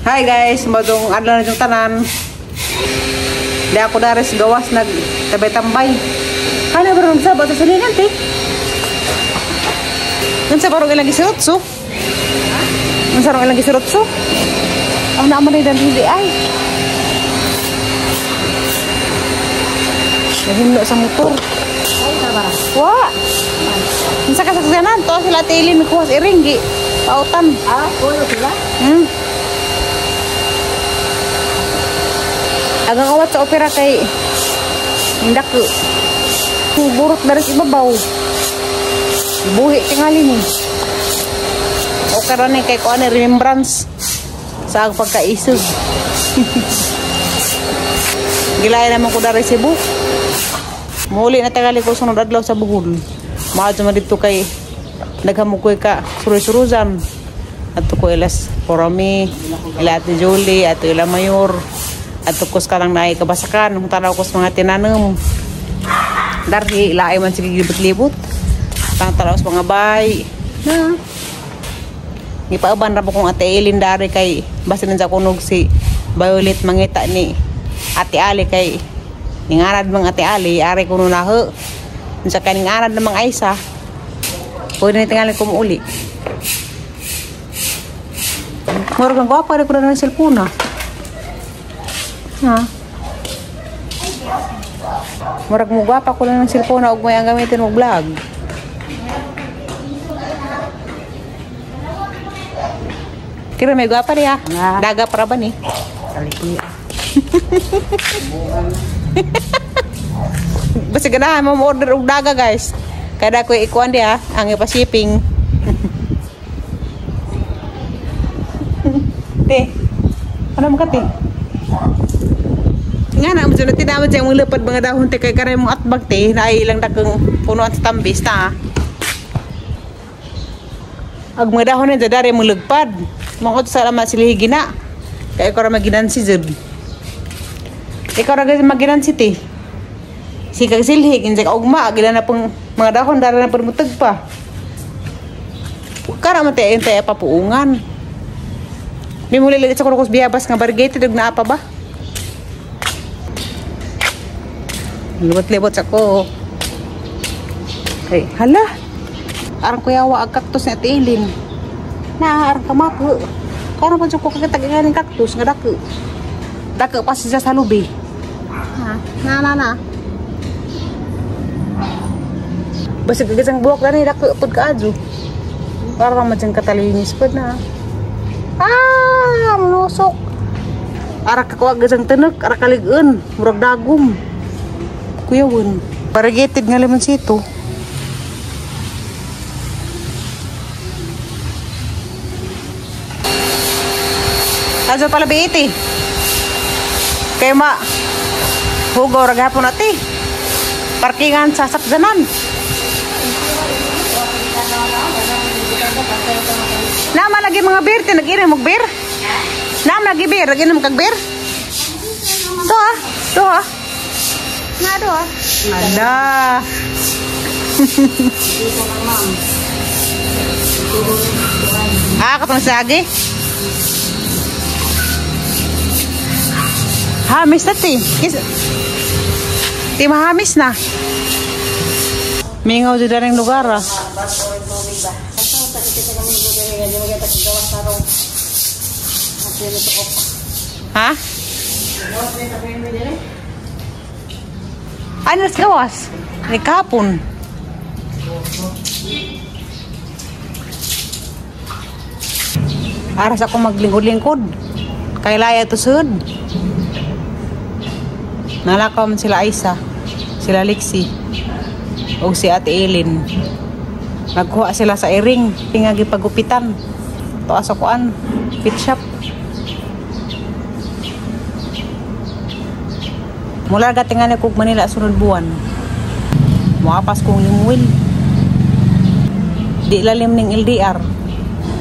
Hi guys, madong adlaw na yung tanan. Di ako dares gawas nagtabay-tambay. Kana ba ron sa bato sa linan te? Nansa parang ilang gisirotso? Nansa parang ilang gisirotso? Ang naman ay dan hindi ay. Nahimlo sa motor. Ay, tama. Wa. Nansa kasaksanan to sila tilin kuwas iringgi. Pautan. Ah, puno sila? Agang awat sa opera kay hindak burot dari sa ibabaw. Buhi tingali ni. O karon ni kay kuan remembrance sa pagkaisog. Gilay naman ko dari Cebu. Muli na tagali ko sunod adlaw sa Bohol. Maadto man dito kay naghamukoy ka suroy-suruzan. Ato ko ilas Porami, ila Ate Jolie, ato ila Mayor. At tukos ka lang na kabasakan kung tanaw ko sa mga tinanam dari ilaay man sige libot-libot tang tanaw sa mga bay na ipaaban ra po kong Ate Eileen dari kay basta nandiyan kunog si Violet mangita ni Ate Ali kay ningarad mang Ate Ali ari kuno na ho sa kaning arad na mga Aisa pwede na tingali ko uli murag ang gwapa rin ko na ng cellphone ha? Murag mo gwapa ko lang ng cellphone na huwag mo yung gamitin mo vlog. Kira may gwapa niya. Daga para ba ni? Kaliki. Basta ganahan mo order og daga guys. Kada ko ikuan dia ang ipa-shipping. Te. Ano mo ka te? Nga na, mo dyan natin naman dyan mong lapad mga dahon te kay karay mong atbag te na ay ilang dakang punuan sa tambis na ag mga dahon na dyan dari mong lagpad mga sa alamat sila higina kaya ikaw ra maginansi dyan ikaw ra maginansi te si kag silhig injak ugma gila na pong mga dahon dari na pong mutag pa kara mati ay papuungan di mo lilit sa kurukos biyabas nga barigate dug na apa ba libot-libot ako. Okay, hala. Arang kuyawa ang kaktus ni Ate Eileen. Na, arang kamako. Kano pa ko kakatagilan ng kaktus nga dako. Dako pa siya sa lubi. Ha, na. Basta gagasang buwak na ni dako pud kaadyo. Para man dyan katalinis pud na. Lusok. Arang kakuha gasang teneg, arang kaligun, murag dagom. Kuya Wun, variegated nga lemon sito. Aso pala biiti. Kaya hugaw raghapon ati. Parkingan sa sakjanan. Nama lagi mga beer, tinag-irin mong beer. Nama lagi beer, lagi naman kag beer. Ito ha. Ngado ah. Ada. Katong sagi. Hamis na ti. Ti mahamis na. Mingaw di daring lugar ah. Ha? Ano nas gawas? Ni kapon. Aras ako maglingkod-lingkod. Kay laya to sud. Nalakaw man sila Aisa, sila Lixie, o si Ate Eileen. Nagkuha sila sa iring, pingagi pagupitan. To asakuan, pit shop. Mula gatingan ni kog Manila sunod buwan. Muapas kong limuwil. Di lalim ning LDR.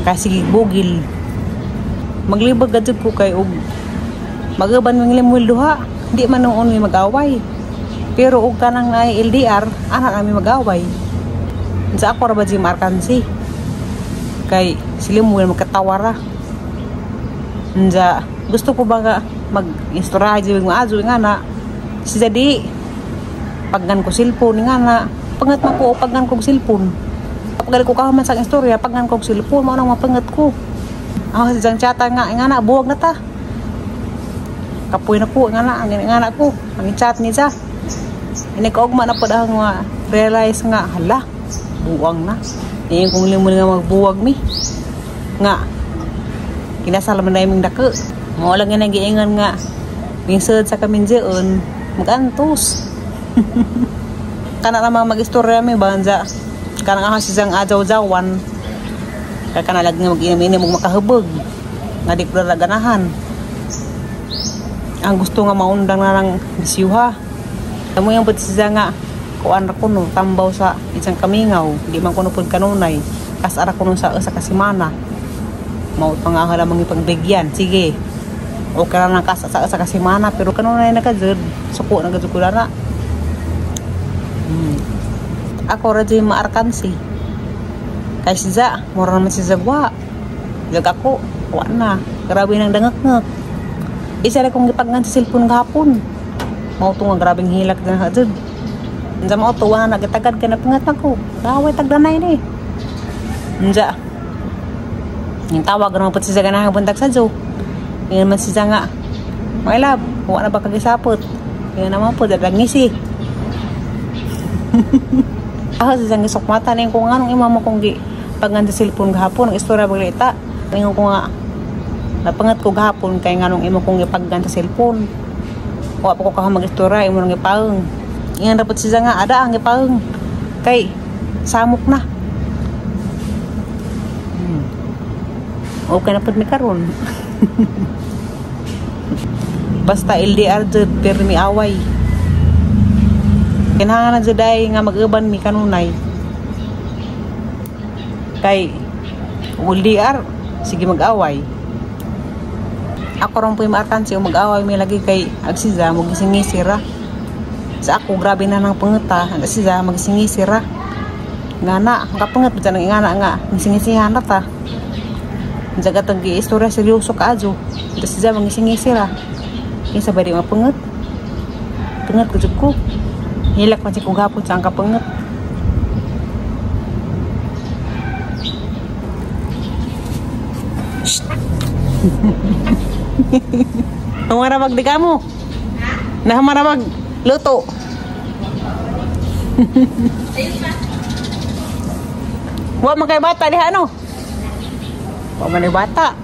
Kasi bugil. Maglibag gadjud ko kay og magaban ng limuwil duha. Di man noon may mag-away. Pero og kanang na LDR, anak kami mag-away. Sa ako ra ba si Markansi. Kay si limuwil magkatawara. Nja, gusto ko ba nga mag-istorya di maazo nga na. Si jadi paggan ko cellphone nga na. Pangat man ko paggan ko cellphone. Paggali ko kahaman sa istorya paggan ko cellphone mo nang mapangat ko. Si jang chata nga na buwag na ta. Kapoy na ko nga na ko. Ang chat ni ja. Ini kaugma na po dahang nga realize nga hala buwag na. Ngayon kung limon nga magbuwag mi. Nga kinasal man naming dako. Mo lang nga nagiingan nga minsad sa kamin jeon magantos. Kana namang mag-istorya mi banza. Kana nga si jang ajaw-jawan. Kaya kana lag nga mag-inom mo makahubog. Nga di ko ganahan. Ang gusto nga maundang na ng bisyuha. Amo yung pati siya nga kuan ra kuno tambaw sa isang kamingaw. Di man kuno pud kanunay. Kasara kuno sa kasimana. Mao pangahala mang ipagbigyan. Sige. Okay ra nang kasa sa kasimana pero kanunay nakajud. Suko na gud ko na. Ako ra di maarkansi. Kay siya, mura naman si Zagwa. Jag ako, kuha na. Grabe nang dangak-ngak. Isa rin kong ipagnan sa cellphone gahapon. Mao to nga grabing hilak na hajud. Nja mao to wala nagatagad ka na pangat ako. Daway tagdanay ni. Nja. Yung tawag naman po siya ganang bundag sa jo. Ngayon man siya nga. My love, kuha na ba kagisapot? Ngayon naman po, dadangisi. Ako siya gisok mata na yung kung anong imamo kong pagnan sa cellphone gahapon. Ang istorya baglita. Ngayon ko nga napangat ko gahapon kay nganong imo kong ipaggan sa cellphone. Wa pa ko ka mag-istorya imo nang ipaung. Ingon dapat siya nga ada ang ipaung. Kay samok na. Okay na pud mi karon. Basta LDR jud pero mi away. Kinahanglan jud ay nga mag-uban mi kanunay. Kay LDR sige mag-away. Ako ron po'y maarkansi o mag-away may lagi kay agsiza mag-isingisira. Sa ako grabe na nang pangita agsiza mag-isingisira. Nga na, kapangat ba nang ingana nga isingisihan na ta. Jaga tagi istorya seryoso ka ajo. Ito siya mag-isingisira. Yung sabay di mapangat. Pangat ko jud ko. Hilak man si kong hapon sa ang kapangat. Namarabag di ka mo. Namarabag luto. Wa man kay bata diha ano? Wa man bata.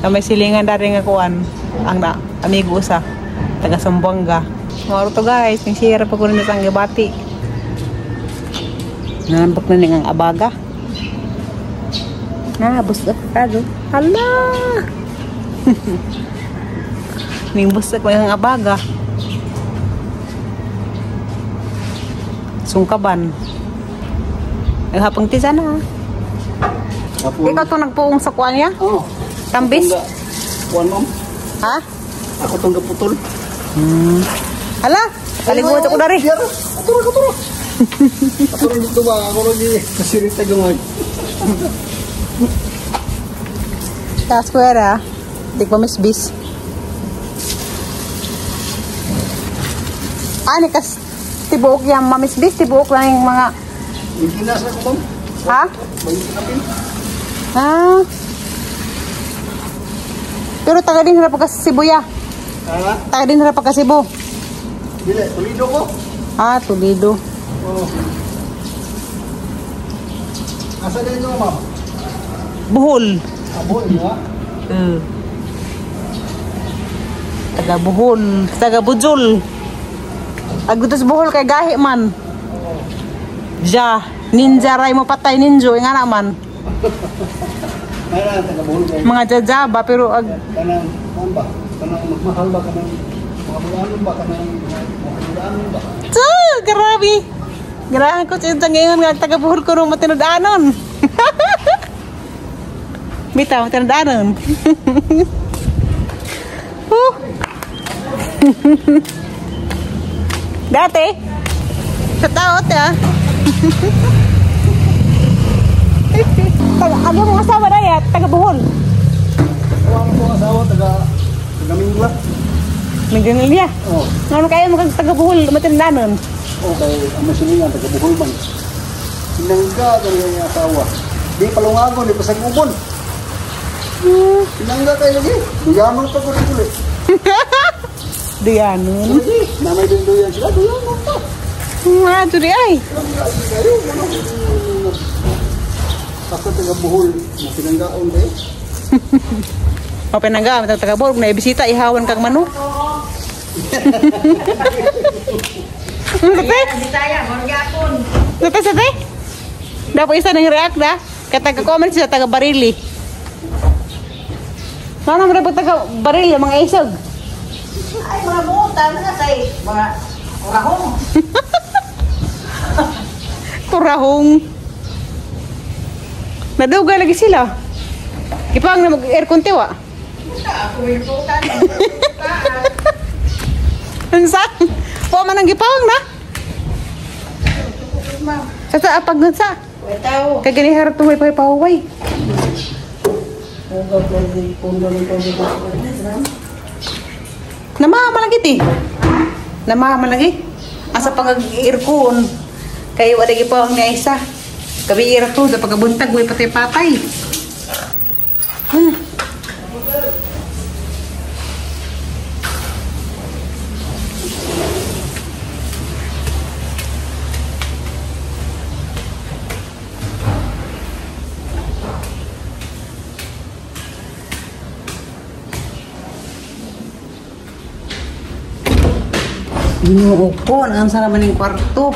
May silingan dari nga kuan ang na amigo sa taga Sambuanga. Maro to guys, ning share pa ko rin sa gibati. Nambak na ning ang abaga. Bus ka do. Hala. Ning bus ko ang abaga. Sungkaban. Ang hapong ti sana. Ikaw to nagpuong sa kuan niya? Oo. Tambis? Kuan mom. Ha? Ako tong gaputol. Hala, kalibutan ako dari. Katuro. Katuro dito ba? Ako lagi kasirita gumag. Sa square di ko misbis. Ani kas tibuok yang mamisbis, tibuok lang yung mga... Ginas na ko mom. Ha? Pero taga din harap ka sa Cebu ya? Taga din harap ka sa Cebu? Dili, Toledo ko. Toledo. Oo. Asa din nyo ma'am? Bohol. Bohol mo ha? Taga Bohol. Taga Bujol. Agutos Bohol kay gahi man. Ja, ninja ray mo patay ninjo nga naman. Kaya taga Bohol kayo. Mga jajaba pero Kanang, ba? Kanang magmahal ba? Kanang mga bulangon ba? Kanang bulangon ba? Grabe. Grabe ko siya ngayon nga taga Bohol ko nung matinudanon. Bitaw, matinudanon. Dati, sa taot taga, ano mga asawa na yan, taga Bohol. taga-Mingla. May ganun niya. Oh. Ano kaya mo kang taga-buhol, matindanon? Okay, ang masilingan, taga-Buhol man. Pinangga, kaya yung asawa. Di palungagon, di pasagubon. Pinangga kayo lagi. Duyanon pa ko rin ulit. Diyanon. Hindi, namay din duyan sila, duyanon pa. Ito di ay. Basta taga-Buhol, na pinanggaon kayo. O pinangga, matang taga-buhol. Kung naibisita, ihawan kang manok. Sate? Bisaya, Morgapon. Sate? Dapat isa nang react na. Kaya taga-comment siya, taga-barili. Ano mo rin taga-barili, mga isog? Ay, mga buta na say, mga rahong. Kurahong. Naduga lagi sila. Ipang na mag-aircon tiwa. Ako may buta na. Ansa? Po man ang gipang na. Sa apag nun sa. Ito. Kaya gani harap tumay pahuway. Namama lagi ti. Namama lagi. Asa pag-aircon. Kaya wala gipang niya isa. Kabi ira to, da pagkabuntag, way patay-patay. Ginuupo, ang sarap man yung kwarto.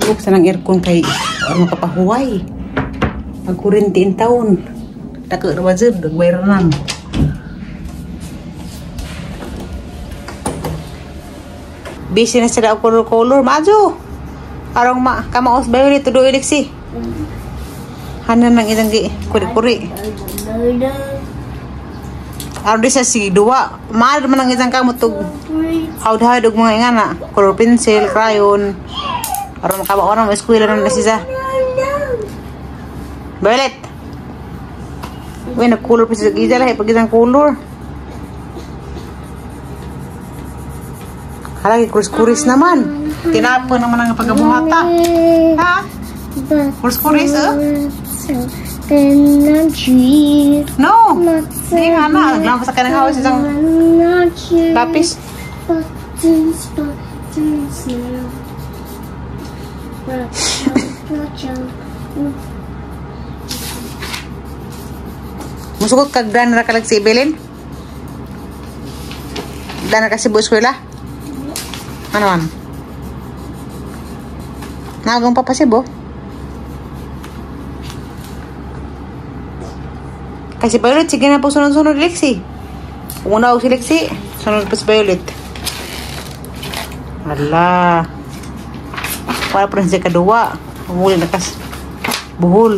Buksan ang aircon kay ano kapahuway. Ang kurinti in taon. Tako na wazir, nagbayranan. Busy na sila ang color. Majo! Arong kamaos ba yun ito do iliksi? Hanan ng isang kuri-kuri. Arong di sa si duwa. Mahal naman ang isang kamot tug hawd-hawd og mga ingana. Color pencil, crayon. Arong makabaon ang eskwela na siya. Violet! Uy, nag-color pa siya. Gija lang, pag isang color. Halagi, kuris-kuris naman. Tinapon naman ang pagkabuhata. Ha? Kuris-kuris, No! Hindi nga na. Naglampas sa kanang hawas isang lapis. Musukot kag dan na kalag si Evelyn? Dan na kasi bu eskwela? Ano man? Nagang pa si Bo? Kasi Violet, sige na po sunod-sunod Lexi. Una ako si Lexi, sunod pa si Violet. Ala. Para pa rin siya kadua. Humuli na kas buhol.